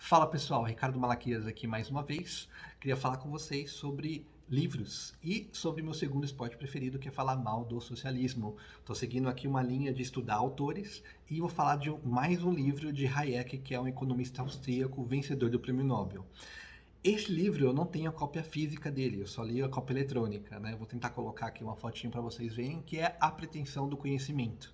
Fala pessoal, Ricardo Malaquias aqui mais uma vez. Queria falar com vocês sobre livros e sobre meu segundo esporte preferido, que é falar mal do socialismo. Estou seguindo aqui uma linha de estudar autores e vou falar de mais um livro de Hayek, que é um economista austríaco vencedor do Prêmio Nobel. Esse livro eu não tenho a cópia física dele, eu só li a cópia eletrônica, né? Vou tentar colocar aqui uma fotinho para vocês verem, que é A Pretensão do Conhecimento.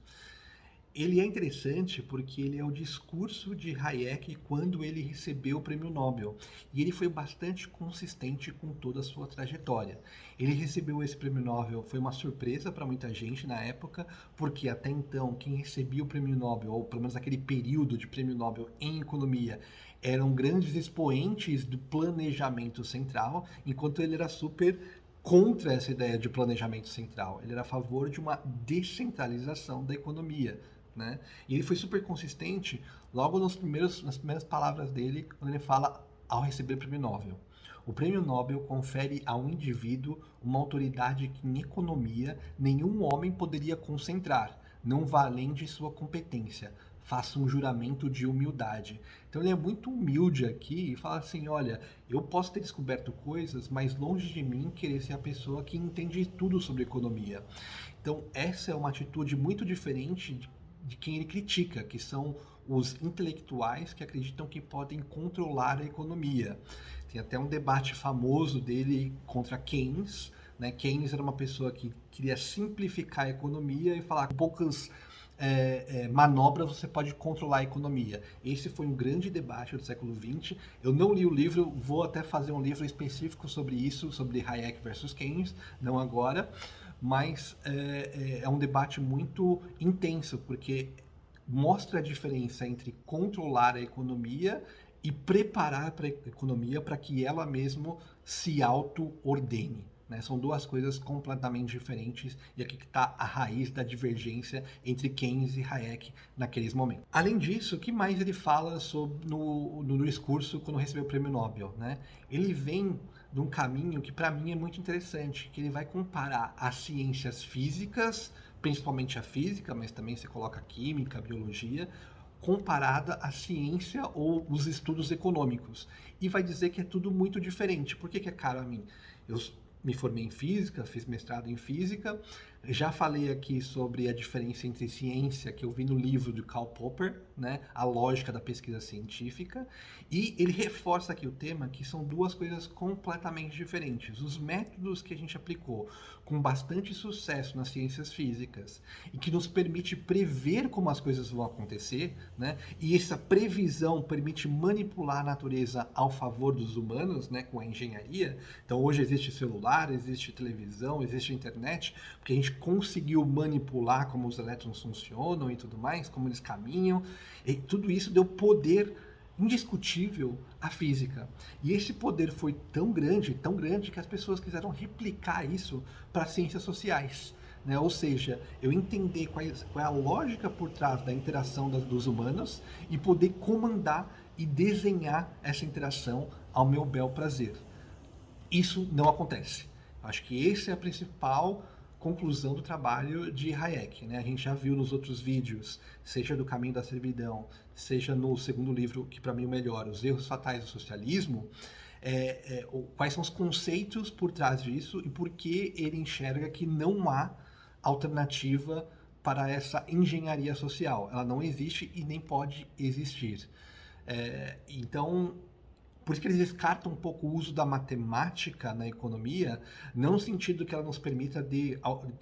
Ele é interessante porque ele é o discurso de Hayek quando ele recebeu o prêmio Nobel. E ele foi bastante consistente com toda a sua trajetória. Ele recebeu esse prêmio Nobel, foi uma surpresa para muita gente na época, porque até então quem recebia o prêmio Nobel, ou pelo menos aquele período de prêmio Nobel em economia, eram grandes expoentes do planejamento central, enquanto ele era super contra essa ideia de planejamento central. Ele era a favor de uma descentralização da economia. Né? E ele foi super consistente logo nas primeiras palavras dele, quando ele fala ao receber o prêmio Nobel. O prêmio Nobel confere a um indivíduo uma autoridade que em economia nenhum homem poderia concentrar, não vá além de sua competência. Faça um juramento de humildade. Então ele é muito humilde aqui e fala assim, olha, eu posso ter descoberto coisas, mas longe de mim querer ser a pessoa que entende tudo sobre economia. Então essa é uma atitude muito diferente de quem ele critica, que são os intelectuais que acreditam que podem controlar a economia. Tem até um debate famoso dele contra Keynes. Né? Keynes era uma pessoa que queria simplificar a economia e falar que com poucas manobras você pode controlar a economia. Esse foi um grande debate do século XX. Eu não li o livro, vou até fazer um livro específico sobre isso, sobre Hayek versus Keynes, não agora, mas é um debate muito intenso, porque mostra a diferença entre controlar a economia e preparar para a economia para que ela mesma se auto-ordene. Né? São duas coisas completamente diferentes e aqui que está a raiz da divergência entre Keynes e Hayek naqueles momentos. Além disso, o que mais ele fala sobre no discurso quando recebeu o prêmio Nobel? Né? Ele vem de um caminho que para mim é muito interessante, que ele vai comparar as ciências físicas, principalmente a física, mas também se coloca a química, a biologia, comparada à ciência ou os estudos econômicos. E vai dizer que é tudo muito diferente. Por que é caro a mim? Eu me formei em física, fiz mestrado em física, já falei aqui sobre a diferença entre ciência, que eu vi no livro de Karl Popper, né, a lógica da pesquisa científica, e ele reforça aqui o tema que são duas coisas completamente diferentes. Os métodos que a gente aplicou com bastante sucesso nas ciências físicas e que nos permite prever como as coisas vão acontecer, né, e essa previsão permite manipular a natureza ao favor dos humanos, né, com a engenharia. Então hoje existe celular, existe televisão, existe internet, porque a gente conseguiu manipular como os elétrons funcionam e tudo mais, como eles caminham, e tudo isso deu poder indiscutível à física. E esse poder foi tão grande, que as pessoas quiseram replicar isso para as ciências sociais. Né? Ou seja, eu entender qual é a lógica por trás da interação dos humanos e poder comandar e desenhar essa interação ao meu bel prazer. Isso não acontece. Acho que essa é a principal conclusão do trabalho de Hayek. Né? A gente já viu nos outros vídeos, seja do Caminho da Servidão, seja no segundo livro, que para mim é o melhor, Os Erros Fatais do Socialismo, quais são os conceitos por trás disso e por que ele enxerga que não há alternativa para essa engenharia social. Ela não existe e nem pode existir. Então, por isso que eles descartam um pouco o uso da matemática na economia, não no sentido que ela nos permita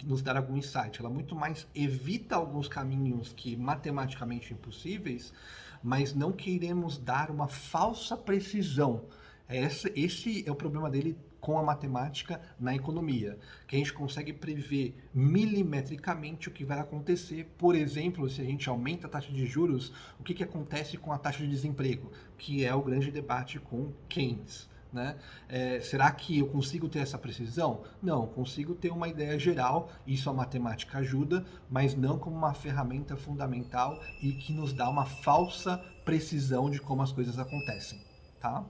nos dar algum insight, ela muito mais evita alguns caminhos que matematicamente impossíveis, mas não queremos dar uma falsa precisão. Esse é o problema dele com a matemática na economia, que a gente consegue prever milimetricamente o que vai acontecer. Por exemplo, se a gente aumenta a taxa de juros, o que acontece com a taxa de desemprego, que é o grande debate com Keynes. Né? Será que eu consigo ter essa precisão? Não, consigo ter uma ideia geral, isso a matemática ajuda, mas não como uma ferramenta fundamental e que nos dá uma falsa precisão de como as coisas acontecem. Tá?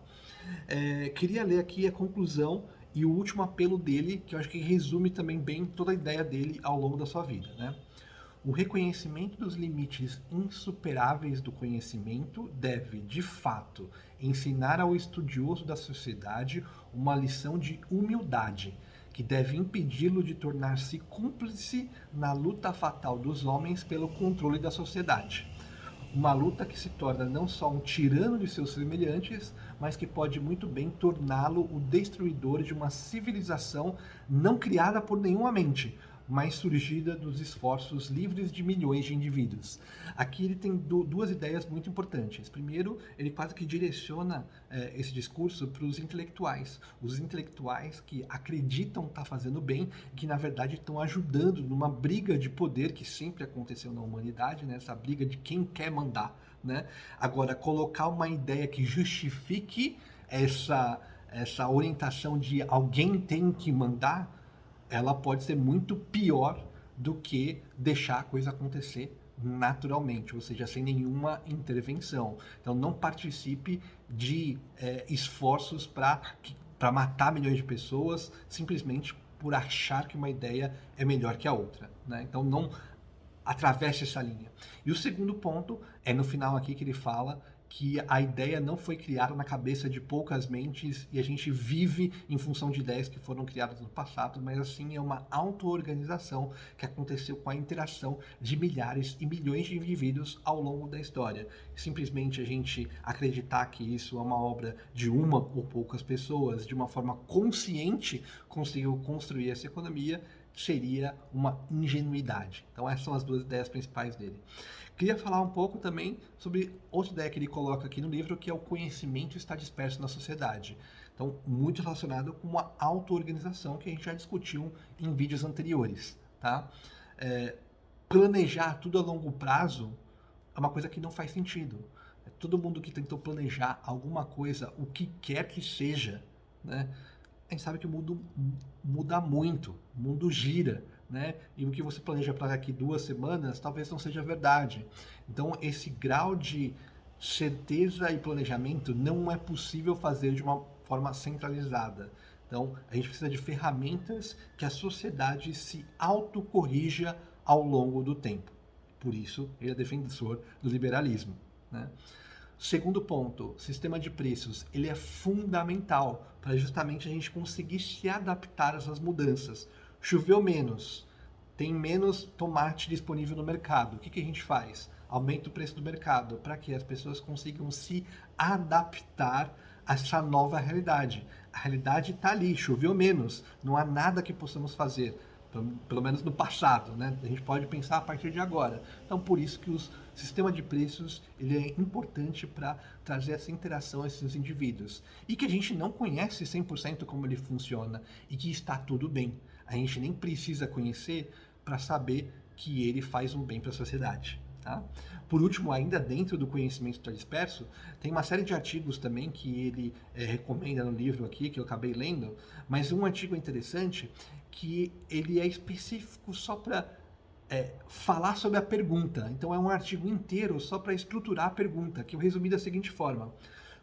Queria ler aqui a conclusão e o último apelo dele, que eu acho que resume também bem toda a ideia dele ao longo da sua vida. Né? O reconhecimento dos limites insuperáveis do conhecimento deve, de fato, ensinar ao estudioso da sociedade uma lição de humildade, que deve impedi-lo de tornar-se cúmplice na luta fatal dos homens pelo controle da sociedade. Uma luta que se torna não só um tirano de seus semelhantes, mas que pode muito bem torná-lo o destruidor de uma civilização não criada por nenhuma mente, mas surgida dos esforços livres de milhões de indivíduos. Aqui ele tem duas ideias muito importantes. Primeiro, ele quase que direciona esse discurso para os intelectuais que acreditam estar fazendo bem, que na verdade estão ajudando numa briga de poder que sempre aconteceu na humanidade, né? Essa briga de quem quer mandar, né? Agora, colocar uma ideia que justifique essa orientação de alguém tem que mandar, ela pode ser muito pior do que deixar a coisa acontecer naturalmente, ou seja, sem nenhuma intervenção. Então, não participe de esforços para matar milhões de pessoas simplesmente por achar que uma ideia é melhor que a outra, né? Então, não atravesse essa linha. E o segundo ponto é no final aqui que ele fala que a ideia não foi criada na cabeça de poucas mentes e a gente vive em função de ideias que foram criadas no passado, mas assim é uma auto-organização que aconteceu com a interação de milhares e milhões de indivíduos ao longo da história. Simplesmente a gente acreditar que isso é uma obra de uma ou poucas pessoas, de uma forma consciente, conseguiu construir essa economia, seria uma ingenuidade. Então essas são as duas ideias principais dele. Queria falar um pouco também sobre outra ideia que ele coloca aqui no livro, que é o conhecimento está disperso na sociedade. Então, muito relacionado com a auto-organização que a gente já discutiu em vídeos anteriores, tá? Planejar tudo a longo prazo é uma coisa que não faz sentido. Todo mundo que tentou planejar alguma coisa, o que quer que seja, né? A gente sabe que o mundo muda muito, o mundo gira, né? E o que você planeja para daqui 2 semanas talvez não seja verdade. Então, esse grau de certeza e planejamento não é possível fazer de uma forma centralizada. Então, a gente precisa de ferramentas que a sociedade se autocorrija ao longo do tempo. Por isso, ele é defensor do liberalismo, né? Segundo ponto, sistema de preços, ele é fundamental para justamente a gente conseguir se adaptar a essas mudanças. Choveu menos, tem menos tomate disponível no mercado. O que a gente faz? Aumenta o preço do mercado para que as pessoas consigam se adaptar a essa nova realidade. A realidade está ali, choveu menos, não há nada que possamos fazer. Pelo menos no passado, né? A gente pode pensar a partir de agora. Então, por isso que o sistema de preços ele é importante para trazer essa interação a esses indivíduos. E que a gente não conhece 100% como ele funciona e que está tudo bem. A gente nem precisa conhecer para saber que ele faz um bem para a sociedade. Tá? Por último, ainda dentro do conhecimento disperso, tem uma série de artigos também que ele recomenda no livro aqui, que eu acabei lendo, mas um artigo interessante que ele é específico só para falar sobre a pergunta. Então é um artigo inteiro só para estruturar a pergunta, que eu resumi da seguinte forma: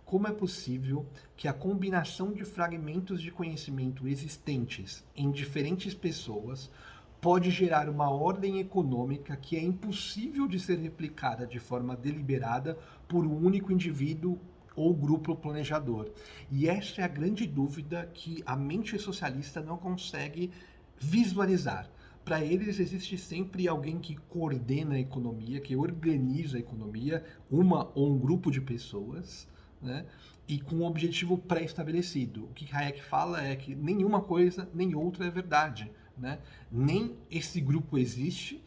como é possível que a combinação de fragmentos de conhecimento existentes em diferentes pessoas pode gerar uma ordem econômica que é impossível de ser replicada de forma deliberada por um único indivíduo ou grupo planejador? E essa é a grande dúvida que a mente socialista não consegue visualizar. Para eles existe sempre alguém que coordena a economia, que organiza a economia, uma ou um grupo de pessoas, né? E com um objetivo pré-estabelecido. O que Hayek fala é que nenhuma coisa nem outra é verdade, né? Nem esse grupo existe,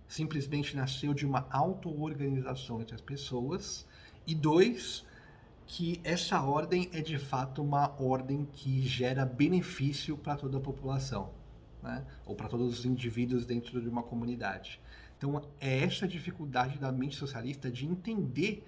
simplesmente nasceu de uma auto-organização entre as pessoas. E 2, que essa ordem é de fato uma ordem que gera benefício para toda a população, né? Ou para todos os indivíduos dentro de uma comunidade. Então é essa dificuldade da mente socialista de entender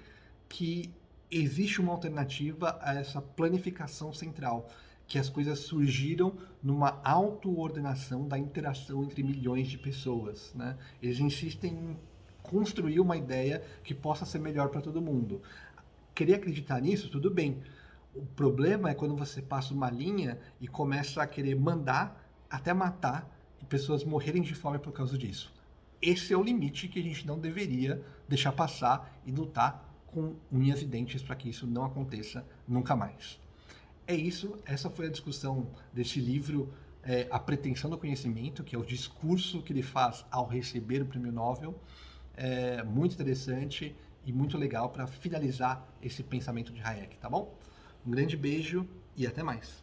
que existe uma alternativa a essa planificação central, que as coisas surgiram numa auto-ordenação da interação entre milhões de pessoas, né? Eles insistem em construir uma ideia que possa ser melhor para todo mundo. Querer acreditar nisso, tudo bem. O problema é quando você passa uma linha e começa a querer mandar até matar e pessoas morrerem de fome por causa disso. esse é o limite que a gente não deveria deixar passar e lutar com unhas e dentes para que isso não aconteça nunca mais. É isso, essa foi a discussão desse livro, A Pretensão do Conhecimento, que é o discurso que ele faz ao receber o Prêmio Nobel. Muito interessante e muito legal para finalizar esse pensamento de Hayek, tá bom? Um grande beijo e até mais.